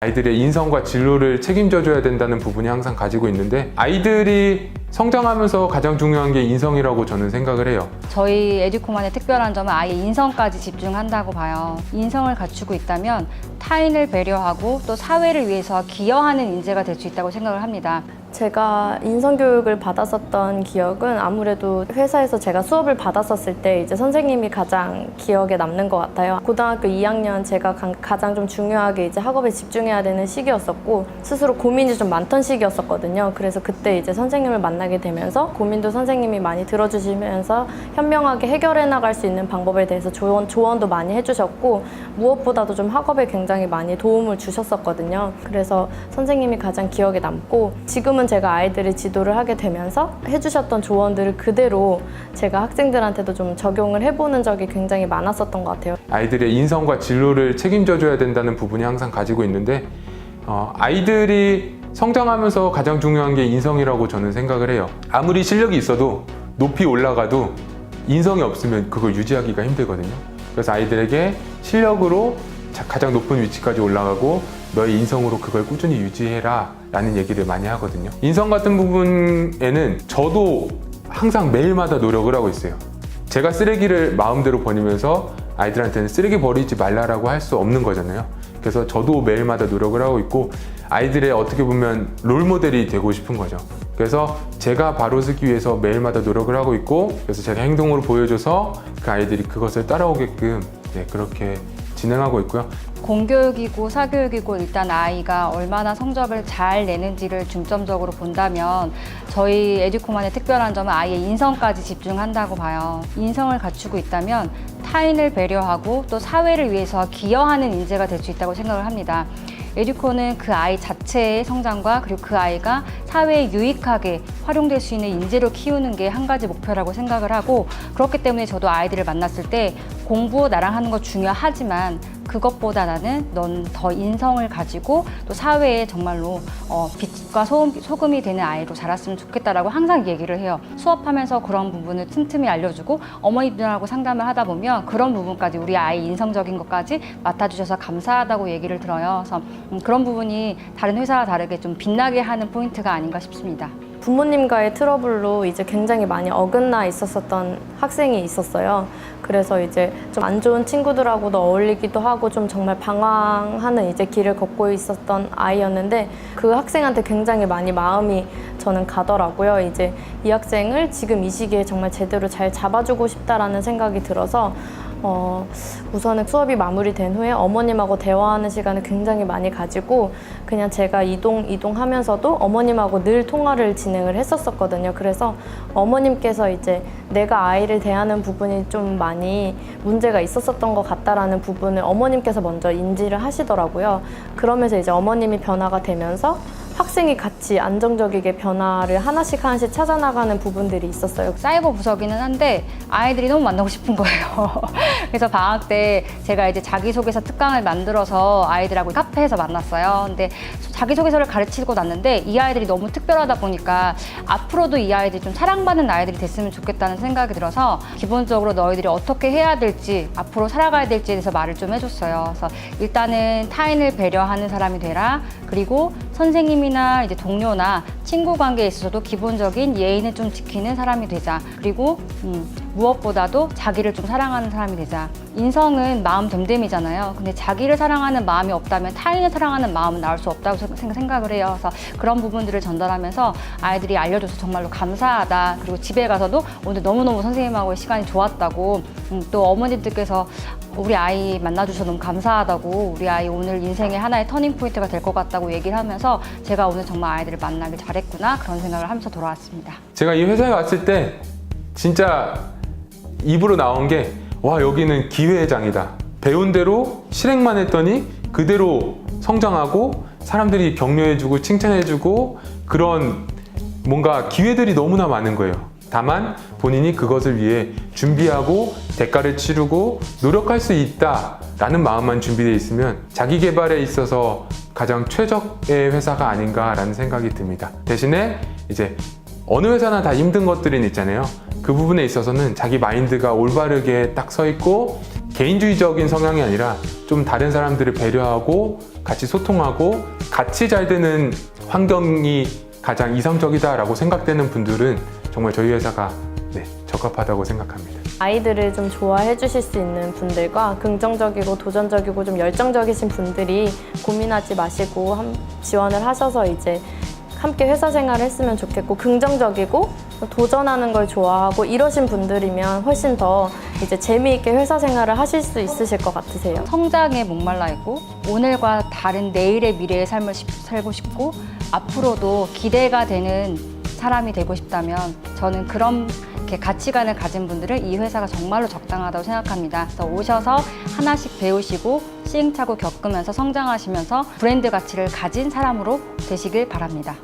아이들의 인성과 진로를 책임져 줘야 된다는 부분이 항상 가지고 있는데, 아이들이 성장하면서 가장 중요한 게 인성이라고 저는 생각을 해요. 저희 에듀코만의 특별한 점은 아예 인성까지 집중한다고 봐요. 인성을 갖추고 있다면 타인을 배려하고 또 사회를 위해서 기여하는 인재가 될 수 있다고 생각을 합니다. 제가 인성교육을 받았었던 기억은 아무래도 회사에서 제가 수업을 받았었을 때 이제 선생님이 가장 기억에 남는 것 같아요. 고등학교 2학년 제가 가장 좀 중요하게 이제 학업에 집중해야 되는 시기였었고, 스스로 고민이 좀 많던 시기였었거든요. 그래서 그때 이제 선생님을 만나게 되면서 고민도 선생님이 많이 들어주시면서 현명하게 해결해 나갈 수 있는 방법에 대해서 조언도 많이 해주셨고, 무엇보다도 좀 학업에 굉장히 많이 도움을 주셨었거든요. 그래서 선생님이 가장 기억에 남고, 지금은 제가 아이들의 지도를 하게 되면서 해주셨던 조언들을 그대로 제가 학생들한테도 좀 적용을 해보는 적이 굉장히 많았었던 것 같아요. 아이들의 인성과 진로를 책임져 줘야 된다는 부분이 항상 가지고 있는데, 아이들이 성장하면서 가장 중요한 게 인성이라고 저는 생각을 해요. 아무리 실력이 있어도 높이 올라가도 인성이 없으면 그걸 유지하기가 힘들거든요. 그래서 아이들에게 실력으로 가장 높은 위치까지 올라가고 너의 인성으로 그걸 꾸준히 유지해라 라는 얘기를 많이 하거든요. 인성 같은 부분에는 저도 항상 매일마다 노력을 하고 있어요. 제가 쓰레기를 마음대로 버리면서 아이들한테는 쓰레기 버리지 말라라고 할 수 없는 거잖아요. 그래서 저도 매일마다 노력을 하고 있고, 아이들의 어떻게 보면 롤모델이 되고 싶은 거죠. 그래서 제가 바로 서기 위해서 매일마다 노력을 하고 있고, 그래서 제가 행동으로 보여줘서 그 아이들이 그것을 따라오게끔 그렇게 진행하고 있고요. 공교육이고 사교육이고 일단 아이가 얼마나 성적을 잘 내는지를 중점적으로 본다면 저희 에듀코만의 특별한 점은 아예 인성까지 집중한다고 봐요. 인성을 갖추고 있다면 타인을 배려하고 또 사회를 위해서 기여하는 인재가 될 수 있다고 생각을 합니다. 에듀코는 그 아이 자체의 성장과 그리고 그 아이가 사회에 유익하게 활용될 수 있는 인재로 키우는 게 한 가지 목표라고 생각을 하고, 그렇기 때문에 저도 아이들을 만났을 때 공부 나랑 하는 거 중요하지만 그것보다 나는 넌 더 인성을 가지고 또 사회에 정말로 빛과 소금이 되는 아이로 자랐으면 좋겠다라고 항상 얘기를 해요. 수업하면서 그런 부분을 틈틈이 알려주고 어머니들하고 상담을 하다 보면 그런 부분까지 우리 아이 인성적인 것까지 맡아주셔서 감사하다고 얘기를 들어요. 그래서 그런 부분이 다른 회사와 다르게 좀 빛나게 하는 포인트가 아닌가 싶습니다. 부모님과의 트러블로 이제 굉장히 많이 어긋나 있었던 학생이 있었어요. 그래서 이제 좀 안 좋은 친구들하고도 어울리기도 하고 좀 정말 방황하는 이제 길을 걷고 있었던 아이였는데, 그 학생한테 굉장히 많이 마음이 저는 가더라고요. 이제 이 학생을 지금 이 시기에 정말 제대로 잘 잡아주고 싶다라는 생각이 들어서 우선은 수업이 마무리된 후에 어머님하고 대화하는 시간을 굉장히 많이 가지고 그냥 제가 이동하면서도 어머님하고 늘 통화를 진행을 했었거든요. 그래서 어머님께서 이제 내가 아이를 대하는 부분이 좀 많이 문제가 있었던 것 같다라는 부분을 어머님께서 먼저 인지를 하시더라고요. 그러면서 이제 어머님이 변화가 되면서 학생이 같이 안정적이게 변화를 하나씩 찾아나가는 부분들이 있었어요. 사이버 부서기는 한데 아이들이 너무 만나고 싶은 거예요. 그래서 방학 때 제가 이제 자기소개서 특강을 만들어서 아이들하고 카페에서 만났어요. 근데 자기소개서를 가르치고 났는데 이 아이들이 너무 특별하다 보니까 앞으로도 이 아이들이 좀 사랑받는 아이들이 됐으면 좋겠다는 생각이 들어서 기본적으로 너희들이 어떻게 해야 될지, 앞으로 살아가야 될지에 대해서 말을 좀 해줬어요. 그래서 일단은 타인을 배려하는 사람이 되라. 그리고 선생님이나 이제 동료나 친구 관계에 있어서도 기본적인 예의는 좀 지키는 사람이 되자. 그리고 무엇보다도 자기를 좀 사랑하는 사람이 되자. 인성은 마음 됨됨이잖아요. 근데 자기를 사랑하는 마음이 없다면 타인을 사랑하는 마음은 나올 수 없다고 생각을 해요. 그래서 그런 부분들을 전달하면서 아이들이 알려줘서 정말로 감사하다. 그리고 집에 가서도 오늘 너무너무 선생님하고의 시간이 좋았다고, 또 어머님들께서 우리 아이 만나주셔서 너무 감사하다고, 우리 아이 오늘 인생의 하나의 터닝포인트가 될 것 같다고 얘기를 하면서 제가 오늘 정말 아이들을 만나길 잘했구나 그런 생각을 하면서 돌아왔습니다. 제가 이 회사에 왔을 때 진짜 입으로 나온 게, 와, 여기는 기회의 장이다. 배운 대로 실행만 했더니 그대로 성장하고 사람들이 격려해주고 칭찬해주고 그런 뭔가 기회들이 너무나 많은 거예요. 다만 본인이 그것을 위해 준비하고 대가를 치르고 노력할 수 있다라는 마음만 준비되어 있으면 자기 개발에 있어서 가장 최적의 회사가 아닌가라는 생각이 듭니다. 대신에 이제 어느 회사나 다 힘든 것들은 있잖아요. 그 부분에 있어서는 자기 마인드가 올바르게 딱 서 있고 개인주의적인 성향이 아니라 좀 다른 사람들을 배려하고 같이 소통하고 같이 잘 되는 환경이 가장 이상적이다라고 생각되는 분들은 정말 저희 회사가 적합하다고 생각합니다. 아이들을 좀 좋아해 주실 수 있는 분들과 긍정적이고 도전적이고 좀 열정적이신 분들이 고민하지 마시고 지원을 하셔서 이제 함께 회사 생활을 했으면 좋겠고, 긍정적이고 도전하는 걸 좋아하고 이러신 분들이면 훨씬 더 이제 재미있게 회사 생활을 하실 수 있으실 것 같으세요. 성장에 목말라 있고 오늘과 다른 내일의 미래의 삶을 살고 싶고 앞으로도 기대가 되는 사람이 되고 싶다면 저는 그런 가치관을 가진 분들은 이 회사가 정말로 적당하다고 생각합니다. 그래서 오셔서 하나씩 배우시고 시행착오 겪으면서 성장하시면서 브랜드 가치를 가진 사람으로 되시길 바랍니다.